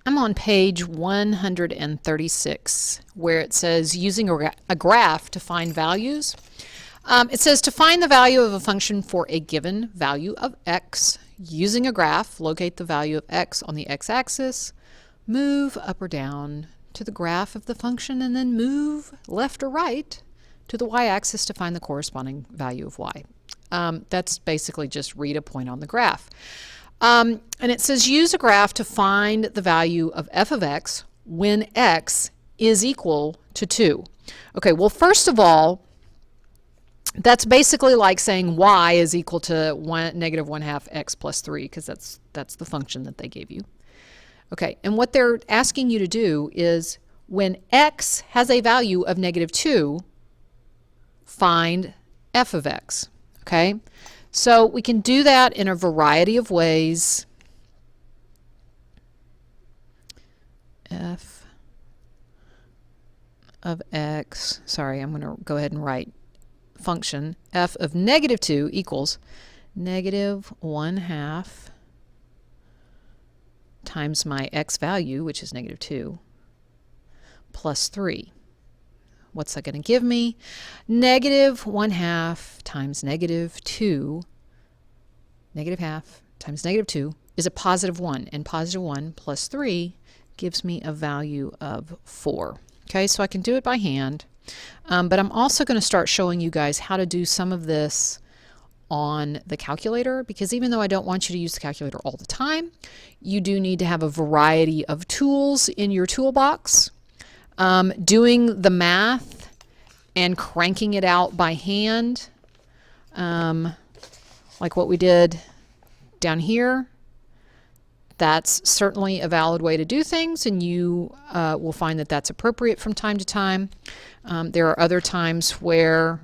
I'm on page 136 where it says using a graph to find values. It says to find the value of a function for a given value of x, using a graph, locate the value of x on the x-axis, move up or down to the graph of the function, and then move left or right to the y-axis to find the corresponding value of y. That's basically just read a point on the graph. And it says use a graph to find the value of f of x when x is equal to 2. Okay, well, first of all, that's basically like saying y is equal to negative 1/2 x plus 3, because that's the function that they gave you. Okay, and what they're asking you to do is when x has a value of negative 2, find f of x. Okay, so we can do that in a variety of ways. F of x, sorry, I'm going to go ahead and write function f of negative 2 equals negative 1/2 times my x value, which is negative 2, plus 3. What's that going to give me? Negative 1/2 times negative 2, negative half times negative 2 is a positive 1, and positive 1 plus 3 gives me a value of 4. Okay, so I can do it by hand. But I'm also going to start showing you guys how to do some of this on the calculator, because even though I don't want you to use the calculator all the time, you do need to have a variety of tools in your toolbox. Doing the math and cranking it out by hand, like what we did down here, that's certainly a valid way to do things, and you will find that that's appropriate from time to time. There are other times where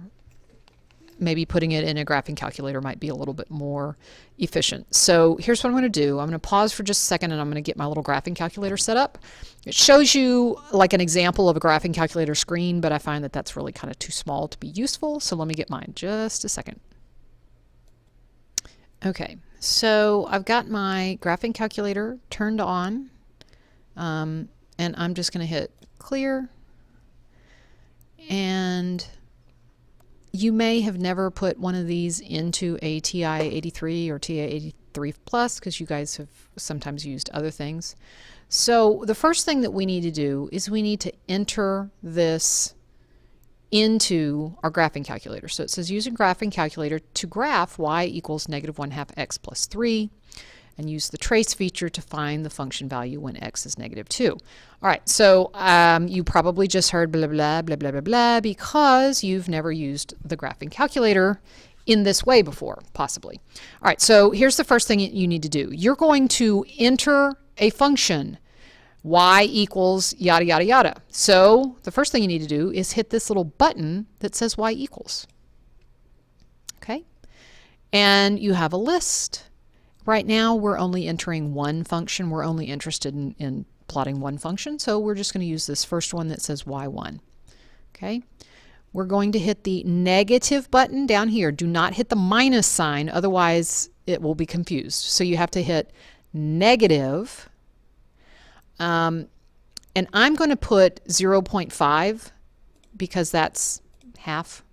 maybe putting it in a graphing calculator might be a little bit more efficient. So here's what I'm going to do. I'm going to pause for just a second, and I'm going to get my little graphing calculator set up. It shows you like an example of a graphing calculator screen, but I find that that's really kind of too small to be useful, so let me get mine just a second. Okay, so I've got my graphing calculator turned on, and I'm just going to hit clear. And you may have never put one of these into a TI-83 or TI-83 Plus, because you guys have sometimes used other things. So the first thing that we need to do is we need to enter this into our graphing calculator. So it says using graphing calculator to graph y equals negative 1/2 x plus 3, and use the trace feature to find the function value when x is negative 2. All right, so you probably just heard blah, blah, blah, blah, blah, blah, because you've never used the graphing calculator in this way before, possibly. All right, so here's the first thing you need to do. You're going to enter a function, y equals yada, yada, yada. So the first thing you need to do is hit this little button that says y equals. Okay, and you have a list. Right now, we're only entering one function. We're only interested in plotting one function, so we're just going to use this first one that says y1. Okay, we're going to hit the negative button down here. Do not hit the minus sign, otherwise it will be confused. So you have to hit negative, and I'm going to put 0.5 because that's half.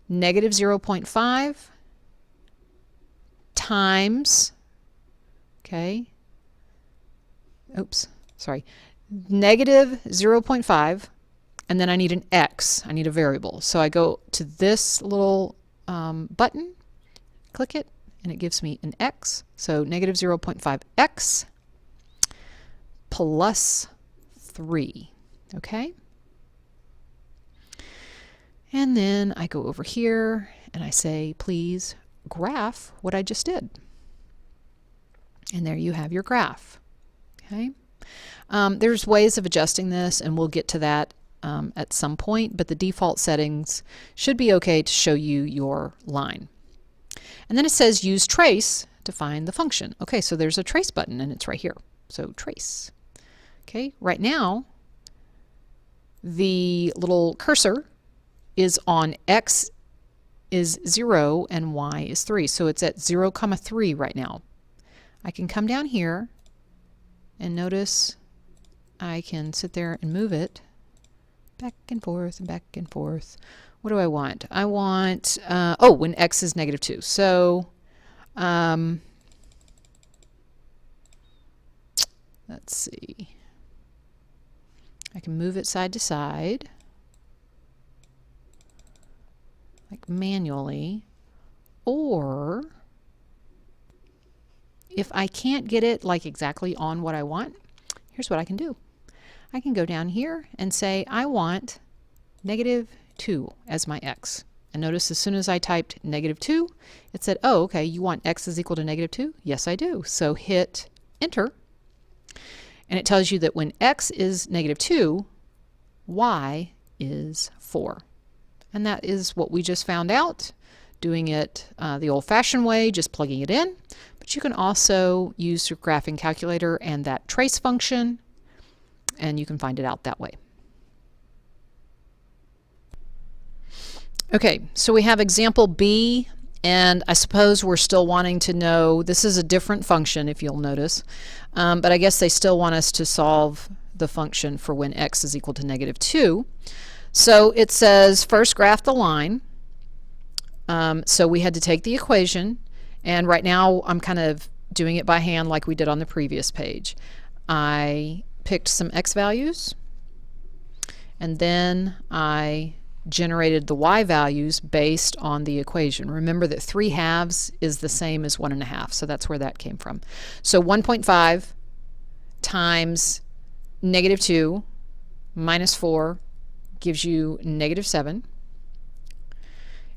Negative 0.5 times, okay, oops, sorry, negative 0.5, and then I need an x, I need a variable. So I go to this little button, click it, and it gives me an x. So negative 0.5x plus 3, okay? And then I go over here and I say, please graph what I just did. And there you have your graph. Okay. There's ways of adjusting this, and we'll get to that at some point, but the default settings should be okay to show you your line. And then it says use trace to find the function. Okay, so there's a trace button, and it's right here. So trace. Okay, right now the little cursor is on x is 0 and y is 3. So it's at 0, 3 right now. I can come down here And notice I can sit there and move it back and forth and back and forth. What do I want? I want, oh, when x is -2. So let's see. I can move it side to side, like manually, or if I can't get it like exactly on what I want, here's what I can do. I can go down here and say I want -2 as my x. And notice as soon as I typed -2, it said, oh, okay, you want x is equal to -2? Yes, I do. So hit enter. And it tells you that when x is -2, y is 4. And that is what we just found out, doing it the old-fashioned way, just plugging it in. But you can also use your graphing calculator and that trace function, and you can find it out that way. Okay, so we have example B, and I suppose we're still wanting to know, this is a different function if you'll notice, but I guess they still want us to solve the function for when x is equal to -2. So it says first graph the line. So we had to take the equation, and right now I'm kind of doing it by hand like we did on the previous page. I picked some x values, and then I generated the y values based on the equation. Remember that 3/2 is the same as 1.5, so that's where that came from. So 1.5 times -2 minus 4 gives you -7.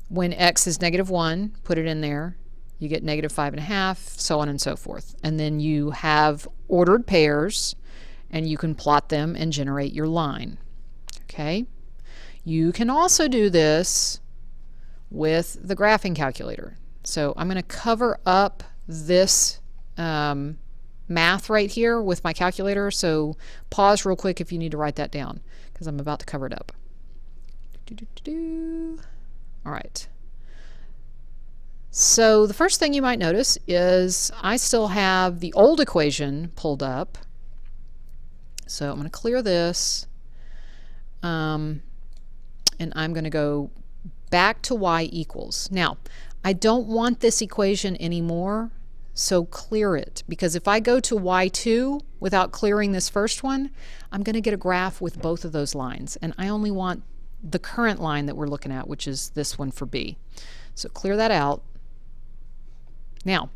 When x is -1, put it in there, you get -5.5, so on and so forth. And then you have ordered pairs, and you can plot them and generate your line. Okay? You can also do this with the graphing calculator. So I'm going to cover up this math right here with my calculator. So pause real quick if you need to write that down, because I'm about to cover it up. All right. So the first thing you might notice is I still have the old equation pulled up. So I'm going to clear this. And I'm going to go back to y equals. Now, I don't want this equation anymore, so clear it. Because if I go to y2 without clearing this first one, I'm going to get a graph with both of those lines. And I only want the current line that we're looking at, which is this one for B. So clear that out. Now,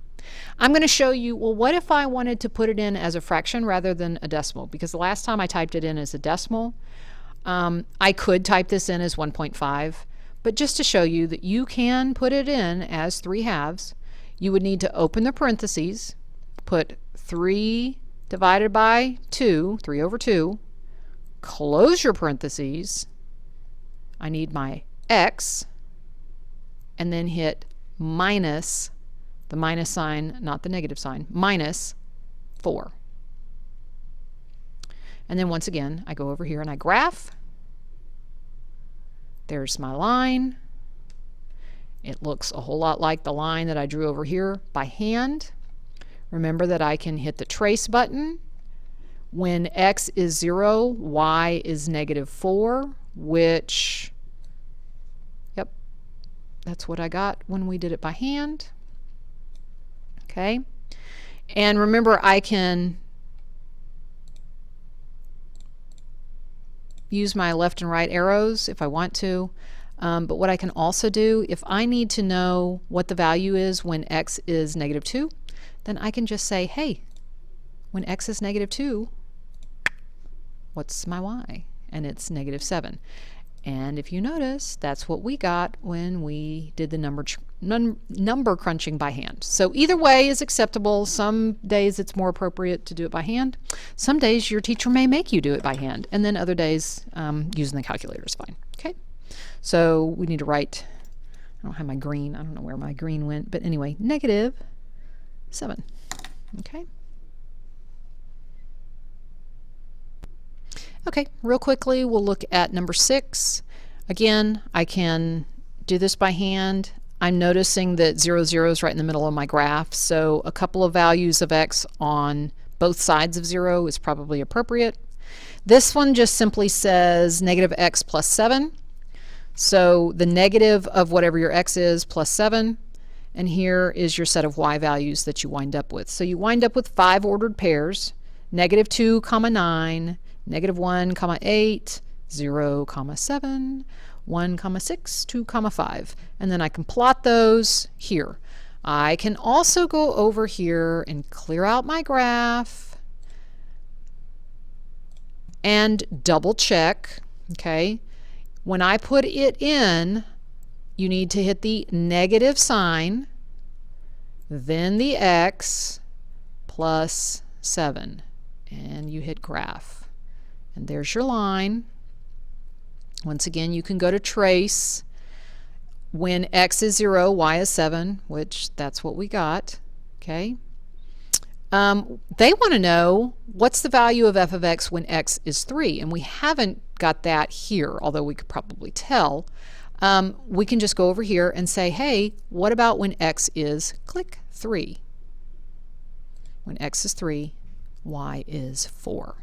I'm going to show you, well, what if I wanted to put it in as a fraction rather than a decimal? Because the last time I typed it in as a decimal, I could type this in as 1.5, but just to show you that you can put it in as 3/2, you would need to open the parentheses, put 3 divided by 2, 3 over 2, close your parentheses, I need my x, and then hit minus, the minus sign, not the negative sign, minus 4. And then once again, I go over here and I graph. There's my line. It looks a whole lot like the line that I drew over here by hand. Remember that I can hit the trace button. When x is 0, y is -4, which, yep, that's what I got when we did it by hand. Okay. And remember, I can use my left and right arrows if I want to, but what I can also do, if I need to know what the value is when x is -2, then I can just say, hey, when x is -2, what's my y? And it's -7. And if you notice, that's what we got when we did the number crunching by hand. So either way is acceptable. Some days it's more appropriate to do it by hand. Some days your teacher may make you do it by hand. And then other days using the calculator is fine. Okay. So we need to write, I don't have my green. I don't know where my green went. But anyway, -7. Okay. Okay, real quickly, we'll look at number 6. Again, I can do this by hand. I'm noticing that 0, 0 is right in the middle of my graph, so a couple of values of x on both sides of 0 is probably appropriate. This one just simply says negative x plus 7. So the negative of whatever your x is plus 7. And here is your set of y values that you wind up with. So you wind up with 5 ordered pairs, negative 2, comma 9, negative 1, comma 8, 0, comma 7, 1, comma 6, 2, comma 5. And then I can plot those here. I can also go over here and clear out my graph and double check. Okay, when I put it in, you need to hit the negative sign, then the x plus 7, and you hit graph. And there's your line. Once again, you can go to trace. When x is 0, y is 7, which that's what we got. Okay. They want to know what's the value of f of x when x is 3, and we haven't got that here, although we could probably tell. We can just go over here and say, hey, what about when x is, click, 3? When x is 3, y is 4.